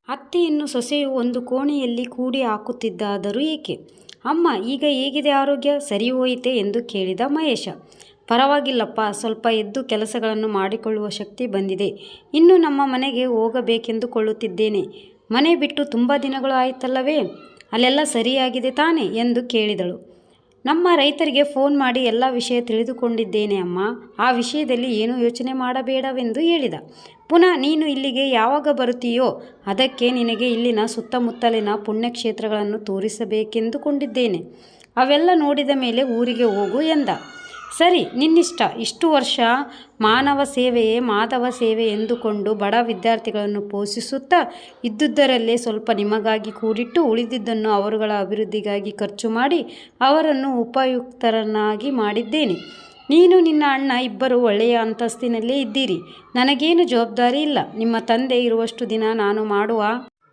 ಅತ್ತೆಯನ್ನು ಸೊಸೆಯು ಒಂದು ಕೋಣೆಯಲ್ಲಿ ಕೂಡಿ ಹಾಕುತ್ತಿದ್ದಾದರೂ ಏಕೆ? ಅಮ್ಮ, ಈಗ ಹೇಗಿದೆ ಆರೋಗ್ಯ? ಸರಿ ಹೋಯಿತೆ ಎಂದು ಕೇಳಿದ ಮಹೇಶ. ಪರವಾಗಿಲ್ಲಪ್ಪ, ಸ್ವಲ್ಪ ಎದ್ದು ಕೆಲಸಗಳನ್ನು ಮಾಡಿಕೊಳ್ಳುವ ಶಕ್ತಿ ಬಂದಿದೆ. ಇನ್ನು ನಮ್ಮ ಮನೆಗೆ ಹೋಗಬೇಕೆಂದುಕೊಳ್ಳುತ್ತಿದ್ದೇನೆ. ಮನೆ ಬಿಟ್ಟು ತುಂಬ ದಿನಗಳು ಆಯಿತಲ್ಲವೇ? ಅಲ್ಲೆಲ್ಲ ಸರಿಯಾಗಿದೆ ತಾನೆ ಎಂದು ಕೇಳಿದಳು. ನಮ್ಮ ರೈತರಿಗೆ ಫೋನ್ ಮಾಡಿ ಎಲ್ಲ ವಿಷಯ ತಿಳಿದುಕೊಂಡಿದ್ದೇನೆ ಅಮ್ಮ. ಆ ವಿಷಯದಲ್ಲಿ ಏನೂ ಯೋಚನೆ ಮಾಡಬೇಡವೆಂದು ಹೇಳಿದ. ಪುನಃ ನೀನು ಇಲ್ಲಿಗೆ ಯಾವಾಗ ಬರುತ್ತೀಯೋ ಅದಕ್ಕೆ ನಿನಗೆ ಇಲ್ಲಿನ ಸುತ್ತಮುತ್ತಲಿನ ಪುಣ್ಯಕ್ಷೇತ್ರಗಳನ್ನು ತೋರಿಸಬೇಕೆಂದುಕೊಂಡಿದ್ದೇನೆ. ಅವೆಲ್ಲ ನೋಡಿದ ಮೇಲೆ ಊರಿಗೆ ಹೋಗು ಎಂದ. ಸರಿ, ನಿನ್ನಿಷ್ಟ. ಇಷ್ಟು ವರ್ಷ ಮಾನವ ಸೇವೆಯೇ ಮಾಧವ ಸೇವೆ ಎಂದುಕೊಂಡು ಬಡ ವಿದ್ಯಾರ್ಥಿಗಳನ್ನು ಪೋಷಿಸುತ್ತಾ ಇದ್ದುದರಲ್ಲೇ ಸ್ವಲ್ಪ ನಿಮಗಾಗಿ ಕೂಡಿಟ್ಟು ಉಳಿದಿದ್ದನ್ನು ಅವರುಗಳ ಅಭಿವೃದ್ಧಿಗಾಗಿ ಖರ್ಚು ಮಾಡಿ ಅವರನ್ನು ಉಪಯುಕ್ತರನ್ನಾಗಿ ಮಾಡಿದ್ದೇನೆ. ನೀನು ನಿನ್ನ ಅಣ್ಣ ಇಬ್ಬರು ಒಳ್ಳೆಯ ಅಂತಸ್ತಿನಲ್ಲೇ ಇದ್ದೀರಿ. ನನಗೇನು ಜವಾಬ್ದಾರಿ ಇಲ್ಲ. ನಿಮ್ಮ ತಂದೆ ಇರುವಷ್ಟು ದಿನ ನಾನು ಮಾಡುವ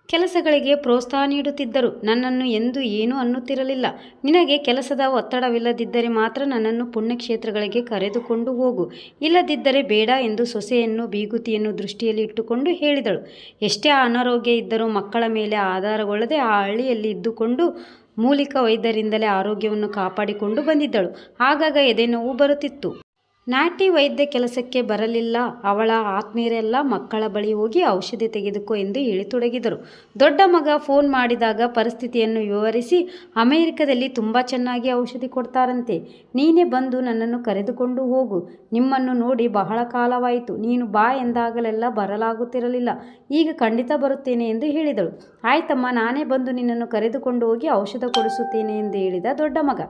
ಕೆಲಸಗಳಿಗೆ ಪ್ರೋತ್ಸಾಹ ನೀಡುತ್ತಿದ್ದರು. ನನ್ನನ್ನು ಎಂದೂ ಏನೂ ಅನ್ನುತ್ತಿರಲಿಲ್ಲ. ನಿನಗೆ ಕೆಲಸದ ಒತ್ತಡವಿಲ್ಲದಿದ್ದರೆ ಮಾತ್ರ ನನ್ನನ್ನು ಪುಣ್ಯಕ್ಷೇತ್ರಗಳಿಗೆ ಕರೆದುಕೊಂಡು ಹೋಗು, ಇಲ್ಲದಿದ್ದರೆ ಬೇಡ ಎಂದು ಸೊಸೆಯನ್ನು ಬೀಗುತಿಯನ್ನು ದೃಷ್ಟಿಯಲ್ಲಿ ಇಟ್ಟುಕೊಂಡು ಹೇಳಿದಳು. ಎಷ್ಟೇ ಅನಾರೋಗ್ಯ ಇದ್ದರೂ ಮಕ್ಕಳ ಮೇಲೆ ಆಧಾರಗೊಳ್ಳದೆ ಆ ಹಳ್ಳಿಯಲ್ಲಿ ಇದ್ದುಕೊಂಡು ಮೂಲಿಕ ವೈದ್ಯರಿಂದಲೇ ಆರೋಗ್ಯವನ್ನು ಕಾಪಾಡಿಕೊಂಡು ಬಂದಿದ್ದಳು. ಆಗಾಗ ಎದೆನೋವು ಬರುತ್ತಿತ್ತು. ನಾಟಿ ವೈದ್ಯ ಕೆಲಸಕ್ಕೆ ಬರಲಿಲ್ಲ. ಅವಳ ಆತ್ಮೀಯರೆಲ್ಲ ಮಕ್ಕಳ ಬಳಿ ಹೋಗಿ ಔಷಧಿ ತೆಗೆದುಕೋ ಎಂದು ಹೇಳಿತೊಡಗಿದರು. ದೊಡ್ಡ ಮಗ ಫೋನ್ ಮಾಡಿದಾಗ ಪರಿಸ್ಥಿತಿಯನ್ನು ವಿವರಿಸಿ, ಅಮೆರಿಕದಲ್ಲಿ ತುಂಬ ಚೆನ್ನಾಗಿ ಔಷಧಿ ಕೊಡ್ತಾರಂತೆ. ನೀನೇ ಬಂದು ನನ್ನನ್ನು ಕರೆದುಕೊಂಡು ಹೋಗು. ನಿಮ್ಮನ್ನು ನೋಡಿ ಬಹಳ ಕಾಲವಾಯಿತು. ನೀನು ಬಾ ಎಂದಾಗಲೆಲ್ಲ ಬರಲಾಗುತ್ತಿರಲಿಲ್ಲ. ಈಗ ಖಂಡಿತ ಬರುತ್ತೇನೆ ಎಂದು ಹೇಳಿದಳು. ಆಯ್ತಮ್ಮ, ನಾನೇ ಬಂದು ನಿನ್ನನ್ನು ಕರೆದುಕೊಂಡು ಹೋಗಿ ಔಷಧ ಕೊಡಿಸುತ್ತೇನೆ ಎಂದು ಹೇಳಿದ ದೊಡ್ಡ ಮಗ.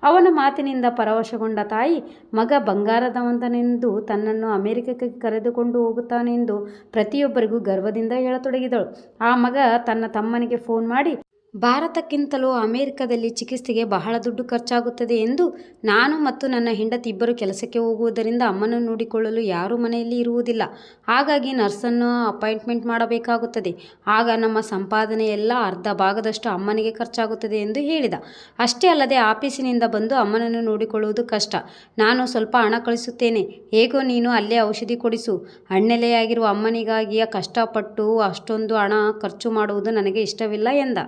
ಅವನ ಮಾತಿನಿಂದ ಪರವಶಗೊಂಡ ತಾಯಿ, ಮಗ ಬಂಗಾರದವಂತನೆಂದು ತನ್ನನ್ನು ಅಮೆರಿಕಕ್ಕೆ ಕರೆದುಕೊಂಡು ಹೋಗುತ್ತಾನೆಂದು ಪ್ರತಿಯೊಬ್ಬರಿಗೂ ಗರ್ವದಿಂದ ಹೇಳತೊಡಗಿದಳು. ಆ ಮಗ ತನ್ನ ತಮ್ಮನಿಗೆ ಫೋನ್ ಮಾಡಿ, ಭಾರತಕ್ಕಿಂತಲೂ ಅಮೆರಿಕದಲ್ಲಿ ಚಿಕಿತ್ಸೆಗೆ ಬಹಳ ದುಡ್ಡು ಖರ್ಚಾಗುತ್ತದೆ ಎಂದು, ನಾನು ಮತ್ತು ನನ್ನ ಹೆಂಡತಿ ಇಬ್ಬರು ಕೆಲಸಕ್ಕೆ ಹೋಗುವುದರಿಂದ ಅಮ್ಮನನ್ನು ನೋಡಿಕೊಳ್ಳಲು ಯಾರೂ ಮನೆಯಲ್ಲಿ ಇರುವುದಿಲ್ಲ. ಹಾಗಾಗಿ ನರ್ಸನ್ನು ಅಪಾಯಿಂಟ್ಮೆಂಟ್ ಮಾಡಬೇಕಾಗುತ್ತದೆ. ಆಗ ನಮ್ಮ ಸಂಪಾದನೆಯೆಲ್ಲ ಅರ್ಧ ಭಾಗದಷ್ಟು ಅಮ್ಮನಿಗೆ ಖರ್ಚಾಗುತ್ತದೆ ಎಂದು ಹೇಳಿದ. ಅಷ್ಟೇ ಅಲ್ಲದೆ ಆಫೀಸಿನಿಂದ ಬಂದು ಅಮ್ಮನನ್ನು ನೋಡಿಕೊಳ್ಳುವುದು ಕಷ್ಟ. ನಾನು ಸ್ವಲ್ಪ ಹಣ ಕಳಿಸುತ್ತೇನೆ. ಹೇಗೋ ನೀನು ಅಲ್ಲೇ ಔಷಧಿ ಕೊಡಿಸು. ಹಣ್ಣೆಲೆಯಾಗಿರುವ ಅಮ್ಮನಿಗಾಗಿಯೇ ಕಷ್ಟಪಟ್ಟು ಅಷ್ಟೊಂದು ಹಣ ಖರ್ಚು ಮಾಡುವುದು ನನಗೆ ಇಷ್ಟವಿಲ್ಲ ಎಂದ.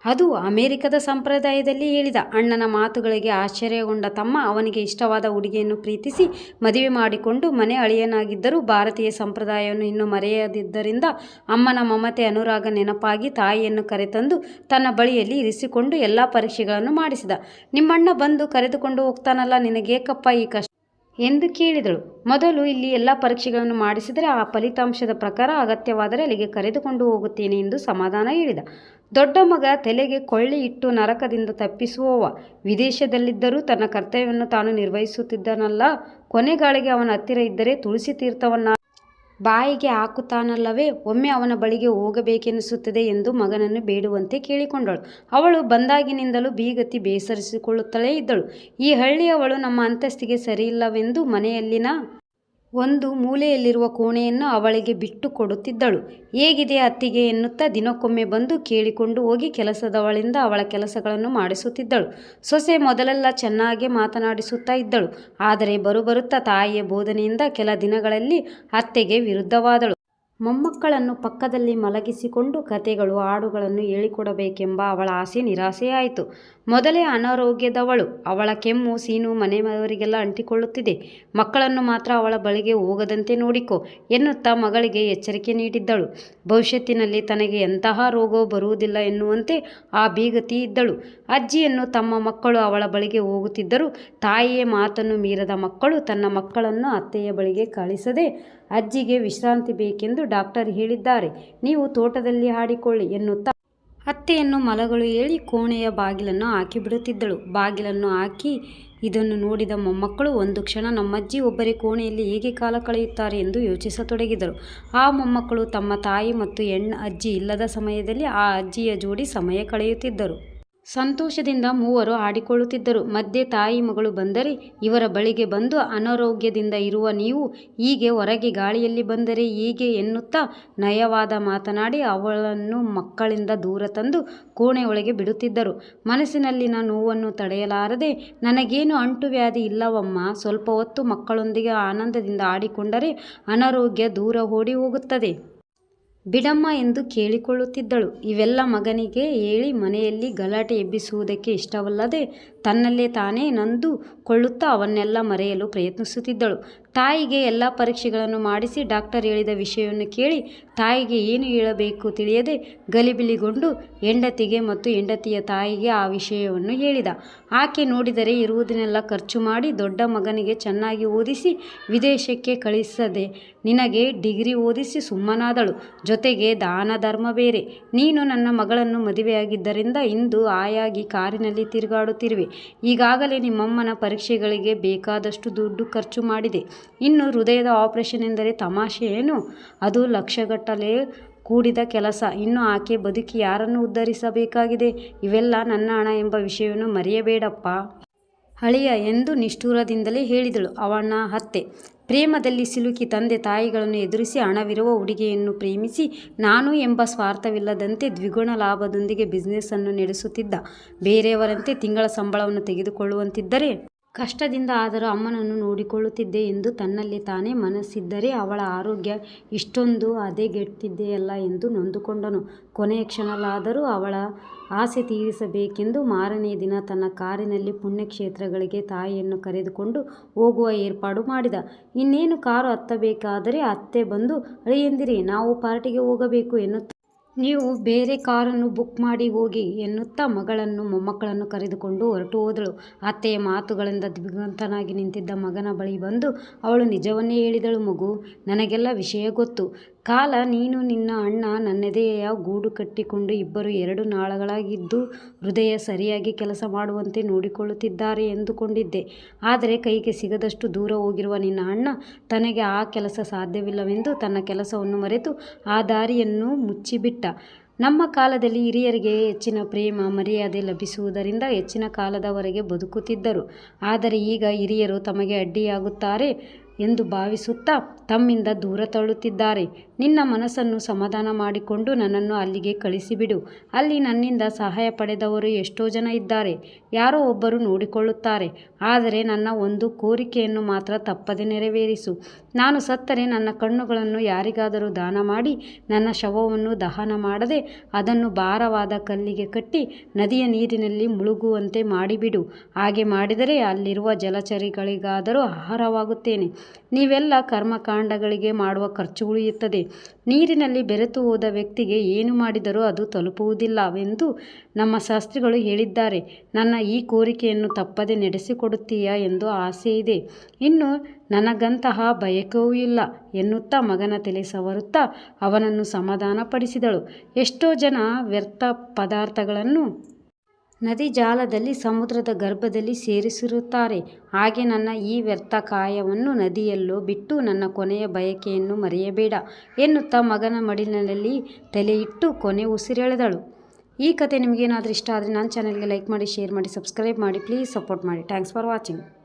ಅದು ಅಮೆರಿಕದ ಸಂಪ್ರದಾಯದಲ್ಲಿ ಹೇಳಿದ. ಅಣ್ಣನ ಮಾತುಗಳಿಗೆ ಆಶ್ಚರ್ಯಗೊಂಡ ತಮ್ಮ ಅವನಿಗೆ ಇಷ್ಟವಾದ ಹುಡುಗಿಯನ್ನು ಪ್ರೀತಿಸಿ ಮದುವೆ ಮಾಡಿಕೊಂಡು ಮನೆ ಅಳಿಯನಾಗಿದ್ದರೂ ಭಾರತೀಯ ಸಂಪ್ರದಾಯವನ್ನು ಇನ್ನೂ ಮರೆಯದಿದ್ದರಿಂದ ಅಮ್ಮನ ಮಮತೆ ಅನುರಾಗ ನೆನಪಾಗಿ ತಾಯಿಯನ್ನು ಕರೆತಂದು ತನ್ನ ಬಳಿಯಲ್ಲಿ ಇರಿಸಿಕೊಂಡು ಎಲ್ಲ ಪರೀಕ್ಷೆಗಳನ್ನು ಮಾಡಿಸಿದ. ನಿಮ್ಮಣ್ಣ ಬಂದು ಕರೆದುಕೊಂಡು ಹೋಗ್ತಾನಲ್ಲ, ನಿನಗೇಕಪ್ಪ ಈ ಕಷ್ಟ ಎಂದು ಕೇಳಿದಳು. ಮೊದಲು ಇಲ್ಲಿ ಎಲ್ಲ ಪರೀಕ್ಷೆಗಳನ್ನು ಮಾಡಿಸಿದರೆ ಆ ಫಲಿತಾಂಶದ ಪ್ರಕಾರ ಅಗತ್ಯವಾದರೆ ಅಲ್ಲಿಗೆ ಕರೆದುಕೊಂಡು ಹೋಗುತ್ತೇನೆ ಎಂದು ಸಮಾಧಾನ ಹೇಳಿದ. ದೊಡ್ಡ ಮಗ ತಲೆಗೆ ಕೊಳ್ಳಿ ಇಟ್ಟು ನರಕದಿಂದ ತಪ್ಪಿಸುವವ. ವಿದೇಶದಲ್ಲಿದ್ದರೂ ತನ್ನ ಕರ್ತವ್ಯವನ್ನು ತಾನು ನಿರ್ವಹಿಸುತ್ತಿದ್ದನಲ್ಲ. ಕೊನೆಗಾಳಿಗೆ ಅವನ ಹತ್ತಿರ ಇದ್ದರೆ ತುಳಸಿ ತೀರ್ಥವನ್ನ ಬಾಯಿಗೆ ಹಾಕುತ್ತಾನಲ್ಲವೇ? ಒಮ್ಮೆ ಅವನ ಬಳಿಗೆ ಹೋಗಬೇಕೆನಿಸುತ್ತದೆ ಎಂದು ಮಗನನ್ನು ಬೇಡುವಂತೆ ಕೇಳಿಕೊಂಡಳು. ಅವಳು ಬಂದಾಗಿನಿಂದಲೂ ಬೀಗತಿ ಬೇಸರಿಸಿಕೊಳ್ಳುತ್ತಲೇ ಇದ್ದಳು. ಈ ಹಳ್ಳಿಯವಳು ನಮ್ಮ ಅಂತಸ್ತಿಗೆ ಸರಿಯಿಲ್ಲವೆಂದು ಮನೆಯಲ್ಲಿನ ಒಂದು ಮೂಲೆಯಲ್ಲಿರುವ ಕೋಣೆಯನ್ನು ಅವಳಿಗೆ ಬಿಟ್ಟು ಕೊಡುತ್ತಿದ್ದಳು. ಹೇಗಿದೆ ಅತ್ತಿಗೆ ಎನ್ನುತ್ತಾ ದಿನಕ್ಕೊಮ್ಮೆ ಬಂದು ಕೇಳಿಕೊಂಡು ಹೋಗಿ ಕೆಲಸದವಳಿಂದ ಅವಳ ಕೆಲಸಗಳನ್ನು ಮಾಡಿಸುತ್ತಿದ್ದಳು. ಸೊಸೆ ಮೊದಲೆಲ್ಲ ಚೆನ್ನಾಗೇ ಮಾತನಾಡಿಸುತ್ತಾ ಇದ್ದಳು. ಆದರೆ ಬರುತ್ತಾ ತಾಯಿಯ ಬೋಧನೆಯಿಂದ ಕೆಲ ದಿನಗಳಲ್ಲಿ ಅತ್ತೆಗೆ ವಿರುದ್ಧವಾದಳು. ಮೊಮ್ಮಕ್ಕಳನ್ನು ಪಕ್ಕದಲ್ಲಿ ಮಲಗಿಸಿಕೊಂಡು ಕತೆಗಳು ಹಾಡುಗಳನ್ನು ಹೇಳಿಕೊಡಬೇಕೆಂಬ ಅವಳ ಆಸೆ ನಿರಾಸೆಯಾಯಿತು. ಮೊದಲೇ ಅನಾರೋಗ್ಯದವಳು. ಅವಳ ಕೆಮ್ಮು ಸೀನು ಮನೆಯವರಿಗೆಲ್ಲ ಅಂಟಿಕೊಳ್ಳುತ್ತಿದೆ. ಮಕ್ಕಳನ್ನು ಮಾತ್ರ ಅವಳ ಬಳಿಗೆ ಹೋಗದಂತೆ ನೋಡಿಕೊ ಎನ್ನುತ್ತಾ ಮಗಳಿಗೆ ಎಚ್ಚರಿಕೆ ನೀಡಿದ್ದಳು. ಭವಿಷ್ಯತ್ತಿನಲ್ಲಿ ತನಗೆ ಎಂತಹ ರೋಗವೂ ಬರುವುದಿಲ್ಲ ಎನ್ನುವಂತೆ ಆ ಬೀಗತಿ ಇದ್ದಳು. ಅಜ್ಜಿಯನ್ನು ತಮ್ಮ ಮಕ್ಕಳು ಅವಳ ಬಳಿಗೆ ಹೋಗುತ್ತಿದ್ದರೂ ತಾಯಿಯ ಮಾತನ್ನು ಮೀರದ ಮಕ್ಕಳು ತನ್ನ ಮಕ್ಕಳನ್ನು ಅತ್ತೆಯ ಬಳಿಗೆ ಕಳಿಸದೆ, ಅಜ್ಜಿಗೆ ವಿಶ್ರಾಂತಿ ಬೇಕೆಂದು ಡಾಕ್ಟರ್ ಹೇಳಿದ್ದಾರೆ, ನೀವು ತೋಟದಲ್ಲಿ ಆಡಿಕೊಳ್ಳಿ ಎನ್ನುತ್ತಾ ಅತ್ತೆಯನ್ನು ಮಲಗಳು ಹೇಳಿ ಕೋಣೆಯ ಬಾಗಿಲನ್ನು ಹಾಕಿಬಿಡುತ್ತಿದ್ದಳು. ಬಾಗಿಲನ್ನು ಹಾಕಿ ಇದನ್ನು ನೋಡಿದ ಮೊಮ್ಮಕ್ಕಳು ಒಂದು ಕ್ಷಣ ನಮ್ಮಜ್ಜಿ ಒಬ್ಬರೇ ಕೋಣೆಯಲ್ಲಿ ಹೇಗೆ ಕಾಲ ಕಳೆಯುತ್ತಾರೆ ಎಂದು ಯೋಚಿಸತೊಡಗಿದರು. ಆ ಮೊಮ್ಮಕ್ಕಳು ತಮ್ಮ ತಾಯಿ ಮತ್ತು ಅಜ್ಜಿ ಇಲ್ಲದ ಸಮಯದಲ್ಲಿ ಆ ಅಜ್ಜಿಯ ಜೋಡಿ ಸಮಯ ಕಳೆಯುತ್ತಿದ್ದರು. ಸಂತೋಷದಿಂದ ಮೂವರು ಆಡಿಕೊಳ್ಳುತ್ತಿದ್ದರು. ಮಧ್ಯೆ ತಾಯಿ ಮಗಳು ಬಂದರೆ, ಇವರ ಬಳಿಗೆ ಬಂದು ಅನಾರೋಗ್ಯದಿಂದ ಇರುವ ನೀವು ಹೀಗೆ ಹೊರಗೆ ಗಾಳಿಯಲ್ಲಿ ಬಂದರೆ ಹೇಗೆ ಎನ್ನುತ್ತಾ ನಯವಾದ ಮಾತನಾಡಿ ಅವಳನ್ನು ಮಕ್ಕಳಿಂದ ದೂರ ತಂದು ಕೋಣೆಯೊಳಗೆ ಬಿಡುತ್ತಿದ್ದರು. ಮನಸ್ಸಿನಲ್ಲಿನ ನೋವನ್ನು ತಡೆಯಲಾರದೆ, ನನಗೇನು ಅಂಟುವ್ಯಾಧಿ ಇಲ್ಲವಮ್ಮ, ಸ್ವಲ್ಪ ಹೊತ್ತು ಮಕ್ಕಳೊಂದಿಗೆ ಆನಂದದಿಂದ ಆಡಿಕೊಂಡರೆ ಅನಾರೋಗ್ಯ ದೂರ ಓಡಿ ಹೋಗುತ್ತದೆ. ಬಿಡಮ್ಮ ಎಂದು ಕೇಳಿಕೊಳ್ಳುತ್ತಿದ್ದಳು. ಇವೆಲ್ಲ ಮಗನಿಗೆ ಹೇಳಿ ಮನೆಯಲ್ಲಿ ಗಲಾಟೆ ಎಬ್ಬಿಸುವುದಕ್ಕೆ ಇಷ್ಟವಲ್ಲದೆ ತನ್ನಲ್ಲೇ ತಾನೇ ನೊಂದುಕೊಳ್ಳುತ್ತಾ ಅವನ್ನೆಲ್ಲ ಮರೆಯಲು ಪ್ರಯತ್ನಿಸುತ್ತಿದ್ದಳು. ತಾಯಿಗೆ ಎಲ್ಲ ಪರೀಕ್ಷೆಗಳನ್ನು ಮಾಡಿಸಿ ಡಾಕ್ಟರ್ ಹೇಳಿದ ವಿಷಯವನ್ನು ಕೇಳಿ ತಾಯಿಗೆ ಏನು ಹೇಳಬೇಕು ತಿಳಿಯದೆ ಗಲಿಬಿಲಿಗೊಂಡು ಹೆಂಡತಿಗೆ ಮತ್ತು ಹೆಂಡತಿಯ ತಾಯಿಗೆ ಆ ವಿಷಯವನ್ನು ಹೇಳಿದ. ಆಕೆ ನೋಡಿದರೆ ಇರುವುದನ್ನೆಲ್ಲ ಖರ್ಚು ಮಾಡಿ ದೊಡ್ಡ ಮಗನಿಗೆ ಚೆನ್ನಾಗಿ ಓದಿಸಿ ವಿದೇಶಕ್ಕೆ ಕಳಿಸದೆ ನಿನಗೆ ಡಿಗ್ರಿ ಓದಿಸಿ ಸುಮ್ಮನಾದಳು. ಜೊತೆಗೆ ದಾನ ಧರ್ಮ ಬೇರೆ. ನೀನು ನನ್ನ ಮಗಳನ್ನು ಮದುವೆಯಾಗಿದ್ದರಿಂದ ಇಂದು ಆಯಾಗಿ ಕಾರಿನಲ್ಲಿ ತಿರುಗಾಡುತ್ತಿರುವೆ. ಈಗಾಗಲೇ ನಿಮ್ಮಮ್ಮನ ಪರೀಕ್ಷೆಗಳಿಗೆ ಬೇಕಾದಷ್ಟು ದುಡ್ಡು ಖರ್ಚು ಮಾಡಿದೆ. ಇನ್ನು ಹೃದಯದ ಆಪರೇಷನ್ ಎಂದರೆ ತಮಾಷೆ ಏನು? ಅದು ಲಕ್ಷಗಟ್ಟಲೆ ಕೂಡಿದ ಕೆಲಸ. ಇನ್ನು ಆಕೆ ಬದುಕಿ ಯಾರನ್ನು ಉದ್ಧರಿಸಬೇಕಾಗಿದೆ? ಇವೆಲ್ಲ ನನ್ನ ಹಣ ಎಂಬ ವಿಷಯವನ್ನು ಮರೆಯಬೇಡಪ್ಪ ಅಳಿಯ ಎಂದು ನಿಷ್ಠುರದಿಂದಲೇ ಹೇಳಿದಳು ಅವನ ಅತ್ತೆ. ಪ್ರೇಮದಲ್ಲಿ ಸಿಲುಕಿ ತಂದೆ ತಾಯಿಗಳನ್ನು ಎದುರಿಸಿ ಹಣವಿರುವ ಹುಡುಗಿಯನ್ನು ಪ್ರೇಮಿಸಿ ನಾನು ಎಂಬ ಸ್ವಾರ್ಥವಿಲ್ಲದಂತೆ ದ್ವಿಗುಣ ಲಾಭದೊಂದಿಗೆ ಬಿಸಿನೆಸ್ಸನ್ನು ನಡೆಸುತ್ತಿದ್ದ. ಬೇರೆಯವರಂತೆ ತಿಂಗಳ ಸಂಬಳವನ್ನು ತೆಗೆದುಕೊಳ್ಳುವಂತಿದ್ದರೆ ಕಷ್ಟದಿಂದ ಆದರೂ ಅಮ್ಮನನ್ನು ನೋಡಿಕೊಳ್ಳುತ್ತಿದ್ದೆ ಎಂದು ತನ್ನಲ್ಲಿ ತಾನೇ ಮನಸ್ಸಿದ್ದರೆ ಅವಳ ಆರೋಗ್ಯ ಇಷ್ಟೊಂದು ಹದಗೆಡ್ತಿದೆಯಲ್ಲ ಎಂದು ನೊಂದುಕೊಂಡನು. ಕೊನೆಯ ಕ್ಷಣದಲ್ಲಾದರೂ ಅವಳ ಆಸೆ ತೀರಿಸಬೇಕೆಂದು ಮಾರನೆಯ ದಿನ ತನ್ನ ಕಾರಿನಲ್ಲಿ ಪುಣ್ಯಕ್ಷೇತ್ರಗಳಿಗೆ ತಾಯಿಯನ್ನು ಕರೆದುಕೊಂಡು ಹೋಗುವ ಏರ್ಪಾಡು ಮಾಡಿದ. ಇನ್ನೇನು ಕಾರು ಹತ್ತಬೇಕಾದರೆ ಅತ್ತೆ ಬಂದು ಅಳಿಯಂದಿರೆ ನಾವು ಪಾರ್ಟಿಗೆ ಹೋಗಬೇಕು ಎನ್ನುತ್ತಾ ನೀವು ಬೇರೆ ಕಾರನ್ನು ಬುಕ್ ಮಾಡಿ ಹೋಗಿ ಎನ್ನುತ್ತಾ ಮಗಳನ್ನು ಮೊಮ್ಮಕ್ಕಳನ್ನು ಕರೆದುಕೊಂಡು ಹೊರಟು ಹೋದಳು. ಅತ್ತೆಯ ಮಾತುಗಳಿಂದ ದಿಗ್ಭ್ರಾಂತನಾಗಿ ನಿಂತಿದ್ದ ಮಗನ ಬಳಿ ಬಂದು ಅವಳು ನಿಜವನ್ನೇ ಹೇಳಿದಳು. ಮಗು, ನನಗೆಲ್ಲ ವಿಷಯ ಗೊತ್ತು. ಕಾಲ ನೀನು ನಿನ್ನ ಅಣ್ಣ ನನ್ನೆದೆಯ ಗೂಡು ಕಟ್ಟಿಕೊಂಡು ಇಬ್ಬರು ಎರಡು ನಾಳಗಳಾಗಿದ್ದು ಹೃದಯ ಸರಿಯಾಗಿ ಕೆಲಸ ಮಾಡುವಂತೆ ನೋಡಿಕೊಳ್ಳುತ್ತಿದ್ದಾರೆ ಎಂದುಕೊಂಡಿದ್ದೆ. ಆದರೆ ಕೈಗೆ ಸಿಗದಷ್ಟು ದೂರ ಹೋಗಿರುವ ನಿನ್ನ ಅಣ್ಣ ತನಗೆ ಆ ಕೆಲಸ ಸಾಧ್ಯವಿಲ್ಲವೆಂದು ತನ್ನ ಕೆಲಸವನ್ನು ಮರೆತು ಆ ದಾರಿಯನ್ನು ಮುಚ್ಚಿಬಿಟ್ಟ. ನಮ್ಮ ಕಾಲದಲ್ಲಿ ಹಿರಿಯರಿಗೆ ಹೆಚ್ಚಿನ ಪ್ರೇಮ ಮರ್ಯಾದೆ ಲಭಿಸುವುದರಿಂದ ಹೆಚ್ಚಿನ ಕಾಲದವರೆಗೆ ಬದುಕುತ್ತಿದ್ದರು. ಆದರೆ ಈಗ ಹಿರಿಯರು ತಮಗೆ ಅಡ್ಡಿಯಾಗುತ್ತಾರೆ ಎಂದು ಭಾವಿಸುತ್ತಾ ತಮ್ಮಿಂದ ದೂರ ತಳ್ಳುತ್ತಿದ್ದಾರೆ. ನಿನ್ನ ಮನಸ್ಸನ್ನು ಸಮಾಧಾನ ಮಾಡಿಕೊಂಡು ನನ್ನನ್ನು ಅಲ್ಲಿಗೆ ಕಳಿಸಿಬಿಡು. ಅಲ್ಲಿ ನನ್ನಿಂದ ಸಹಾಯ ಪಡೆದವರು ಎಷ್ಟೋ ಜನ ಇದ್ದಾರೆ. ಯಾರೋ ಒಬ್ಬರು ನೋಡಿಕೊಳ್ಳುತ್ತಾರೆ. ಆದರೆ ನನ್ನ ಒಂದು ಕೋರಿಕೆಯನ್ನು ಮಾತ್ರ ತಪ್ಪದೆ ನೆರವೇರಿಸು. ನಾನು ಸತ್ತರೆ ನನ್ನ ಕಣ್ಣುಗಳನ್ನು ಯಾರಿಗಾದರೂ ದಾನ ಮಾಡಿ ನನ್ನ ಶವವನ್ನು ದಹನ ಮಾಡದೆ ಅದನ್ನು ಭಾರವಾದ ಕಲ್ಲಿಗೆ ಕಟ್ಟಿ ನದಿಯ ನೀರಿನಲ್ಲಿ ಮುಳುಗುವಂತೆ ಮಾಡಿಬಿಡು. ಹಾಗೆ ಮಾಡಿದರೆ ಅಲ್ಲಿರುವ ಜಲಚರಿಗಳಿಗಾದರೂ ಆಹಾರವಾಗುತ್ತೇನೆ. ನೀವೆಲ್ಲ ಕರ್ಮಕಾಂಡಗಳಿಗೆ ಮಾಡುವ ಖರ್ಚು ಉಳಿಯುತ್ತದೆ. ನೀರಿನಲ್ಲಿ ಬೆರೆತು ಹೋದ ವ್ಯಕ್ತಿಗೆ ಏನು ಮಾಡಿದರೂ ಅದು ತಲುಪುವುದಿಲ್ಲವೆಂದು ನಮ್ಮ ಶಾಸ್ತ್ರಿಗಳು ಹೇಳಿದ್ದಾರೆ. ನನ್ನ ಈ ಕೋರಿಕೆಯನ್ನು ತಪ್ಪದೆ ನಡೆಸಿಕೊಡುತ್ತೀಯಾ ಎಂದು ಆಸೆ ಇದೆ. ಇನ್ನು ನನಗಂತಹ ಬಯಕೆಯೂ ಇಲ್ಲ ಎನ್ನುತ್ತಾ ಮಗನ ತಲೆ ಸವರುತ್ತಾ ಅವನನ್ನು ಸಮಾಧಾನಪಡಿಸಿದಳು. ಎಷ್ಟೋ ಜನ ವ್ಯರ್ಥ ಪದಾರ್ಥಗಳನ್ನು ನದಿ ಜಾಲದಲ್ಲಿ ಸಮುದ್ರದ ಗರ್ಭದಲ್ಲಿ ಸೇರಿಸಿರುತ್ತಾರೆ. ಹಾಗೆ ನನ್ನ ಈ ವ್ಯರ್ಥ ಕಾಯವನ್ನು ನದಿಯಲ್ಲೋ ಬಿಟ್ಟು ನನ್ನ ಕೊನೆಯ ಬಯಕೆಯನ್ನು ಮರೆಯಬೇಡ ಎನ್ನುತ್ತಾ ಮಗನ ಮಡಿಲಿನಲ್ಲಿ ತಲೆಯಿಟ್ಟು ಕೊನೆ ಉಸಿರೆಳೆದಳು. ಈ ಕತೆ ನಿಮಗೇನಾದರೂ ಇಷ್ಟ ಆದರೆ ನನ್ನ ಚಾನಲ್ಗೆ ಲೈಕ್ ಮಾಡಿ, ಶೇರ್ ಮಾಡಿ, ಸಬ್ಸ್ಕ್ರೈಬ್ ಮಾಡಿ, ಪ್ಲೀಸ್ ಸಪೋರ್ಟ್ ಮಾಡಿ. Thanks for watching.